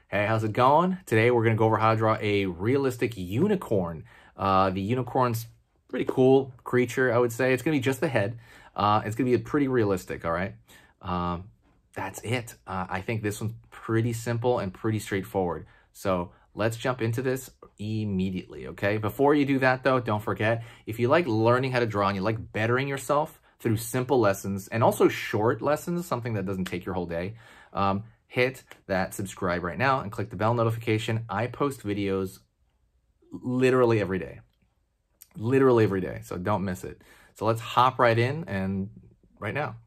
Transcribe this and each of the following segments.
Hey, how's it going? Today we're going to go over how to draw a realistic unicorn. The unicorn's pretty cool creature, I would say. It's going to be just the head. It's going to be pretty realistic, all right? That's it. I think this one's pretty simple and pretty straightforward. So let's jump into this immediately, okay? Before you do that, though, don't forget, if you like learning how to draw and you like bettering yourself through simple lessons and also short lessons, something that doesn't take your whole day, hit that subscribe right now and click the bell notification. I post videos literally every day. Literally every day, so don't miss it. So let's hop right in and right now.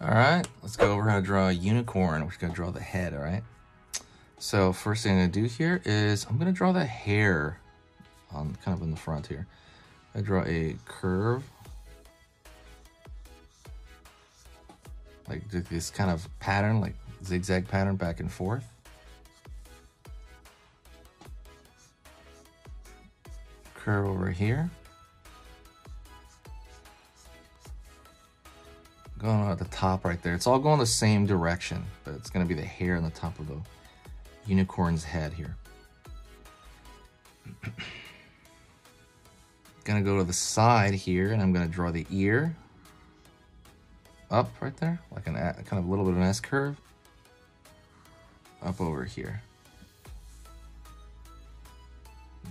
All right, let's go over how to draw a unicorn. We're just gonna draw the head, all right? So first thing I'm gonna do here is I'm gonna draw the hair on kind of in the front here. I draw a curve, like this kind of pattern, like zigzag pattern back and forth. Curve over here. Going at the top right there. It's all going the same direction, but it's gonna be the hair on the top of the unicorn's head here. Gonna go to the side here and I'm gonna draw the ear up right there, like an kind of a little bit of an S curve up over here.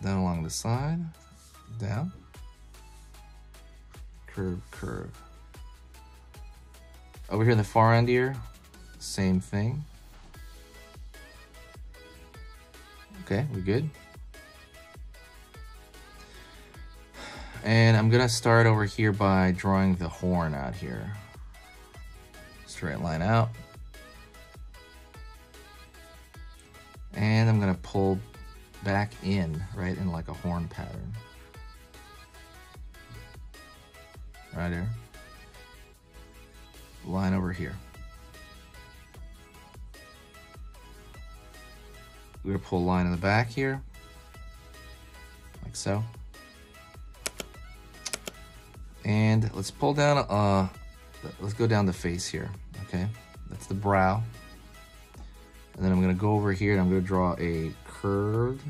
Then along the side, down, curve, curve. Over here, the far end ear, same thing. Okay, we good? And I'm gonna start over here by drawing the horn out here. Straight line out. And I'm gonna pull back in, right, in like a horn pattern. Right here. Line over here. We're gonna pull a line in the back here, like so. And let's pull down, let's go down the face here, okay? That's the brow. And then I'm gonna go over here and I'm gonna draw a curve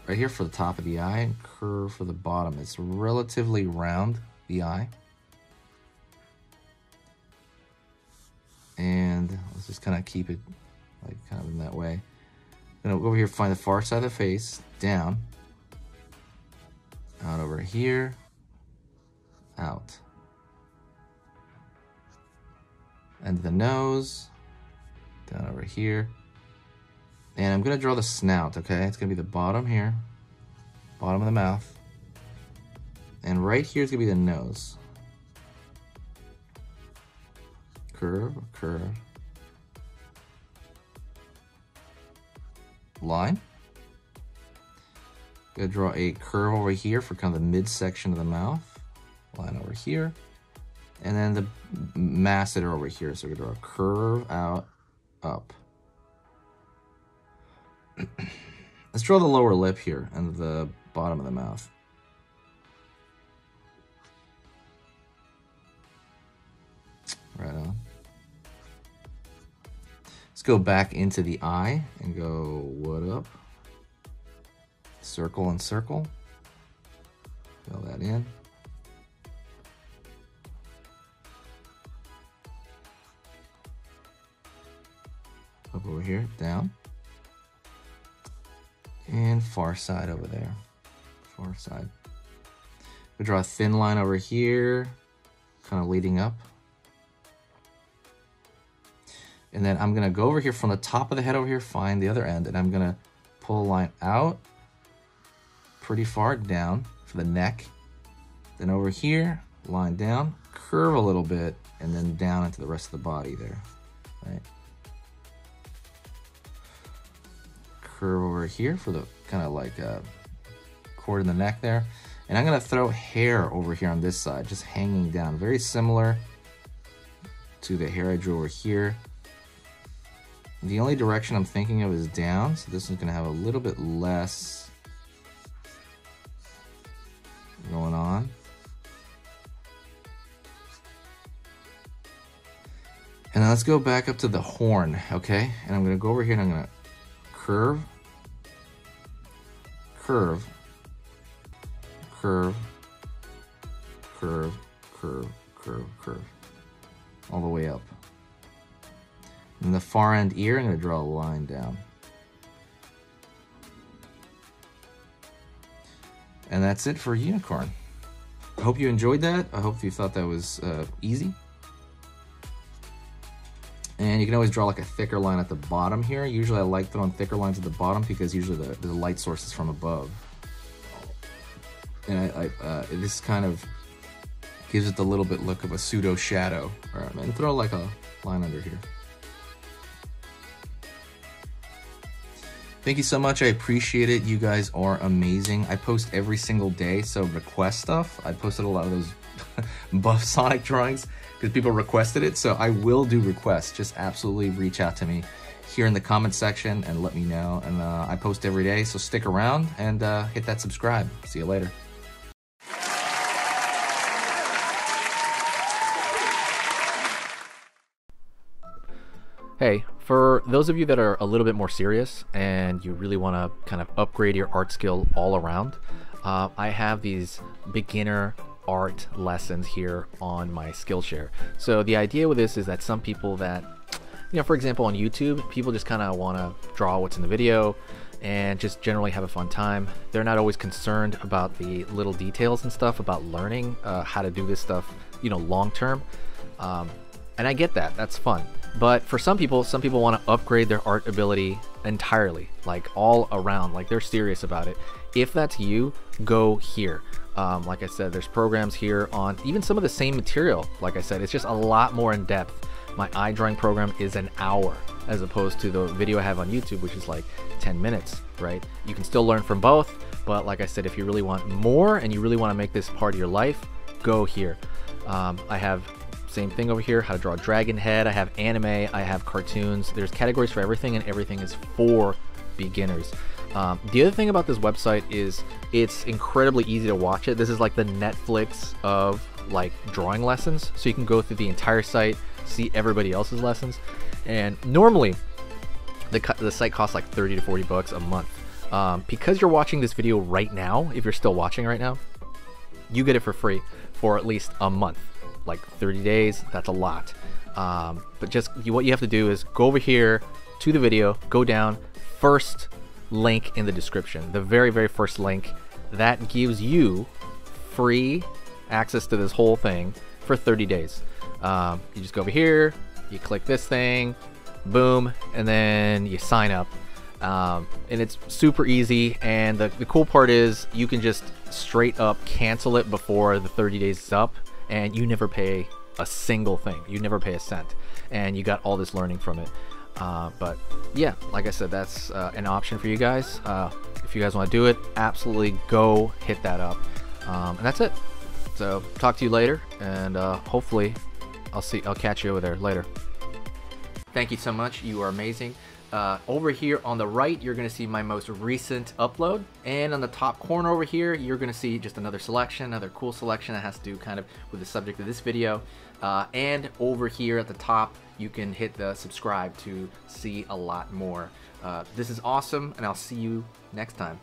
right here for the top of the eye and curve for the bottom. It's relatively round, the eye. And let's just kind of keep it like kind of in that way. I'm gonna go over here, find the far side of the face, down, out over here, out. And the nose, down over here. And I'm gonna draw the snout, okay? It's gonna be the bottom here, bottom of the mouth. And right here is gonna be the nose. Curve, curve. Line. Gonna draw a curve over here for kind of the midsection of the mouth. Line over here. And then the masseter over here. So we're gonna draw a curve out, up. Let's draw the lower lip here and the bottom of the mouth. Right on. Let's go back into the eye and go, what up? Circle and circle. Fill that in. Up over here, down. And far side over there. Far side. We draw a thin line over here, kind of leading up. And then I'm gonna go over here from the top of the head over here, find the other end, and I'm gonna pull a line out pretty far down for the neck. Then over here, line down, curve a little bit, and then down into the rest of the body there, right? Curve over here for the kind of like cord in the neck there. And I'm gonna throw hair over here on this side, just hanging down. Very similar to the hair I drew over here. The only direction I'm thinking of is down, so this is going to have a little bit less going on. And now let's go back up to the horn, okay? And I'm going to go over here and I'm going to curve, curve, curve, curve, curve, curve, curve, all the way up. And the far end ear, I'm going to draw a line down. And that's it for unicorn. I hope you enjoyed that. I hope you thought that was easy. And you can always draw like a thicker line at the bottom here. Usually I like throwing thicker lines at the bottom because usually the light source is from above. And this kind of gives it the little bit look of a pseudo shadow. All right, and throw like a line under here. Thank you so much. I appreciate it. You guys are amazing. I post every single day, so request stuff. I posted a lot of those buff Sonic drawings because people requested it, so I will do requests. Just absolutely reach out to me here in the comment section and let me know. And I post every day, so stick around and hit that subscribe. See you later. Hey, for those of you that are a little bit more serious and you really want to kind of upgrade your art skill all around, I have these beginner art lessons here on my Skillshare. So the idea with this is that some people that, you know, for example on YouTube, people just kind of want to draw what's in the video and just generally have a fun time. They're not always concerned about the little details and stuff about learning how to do this stuff, you know, long term. And I get that, that's fun. But for some people want to upgrade their art ability entirely, like all around, like they're serious about it. If that's you, go here. Like I said, there's programs here on even some of the same material. Like I said, it's just a lot more in depth. My eye drawing program is an hour as opposed to the video I have on YouTube, which is like 10 minutes, right? You can still learn from both, but like I said, if you really want more and you really want to make this part of your life, go here. I have same thing over here, how to draw a dragon head. I have anime, I have cartoons. There's categories for everything, and everything is for beginners. The other thing about this website is it's incredibly easy to watch it. This is like the Netflix of like drawing lessons. So you can go through the entire site, see everybody else's lessons. And normally the site costs like 30 to 40 bucks a month. Because you're watching this video right now, if you're still watching right now, you get it for free for at least a month. Like 30 days, that's a lot. But just what you have to do is go over here to the video, go down, first link in the description, the very, very first link. That gives you free access to this whole thing for 30 days. You just go over here, you click this thing, boom, and then you sign up. And it's super easy, and the cool part is you can just straight up cancel it before the 30 days is up, and you never pay a single thing. You never pay a cent, and you got all this learning from it. But yeah, like I said, that's an option for you guys. If you guys want to do it, absolutely go hit that up. And that's it. So talk to you later, and hopefully I'll catch you over there later. Thank you so much. You are amazing. Over here on the right, you're going to see my most recent upload, and on the top corner over here, you're going to see just another selection, another cool selection that has to do kind of with the subject of this video. And over here at the top, you can hit the subscribe to see a lot more. This is awesome, and I'll see you next time.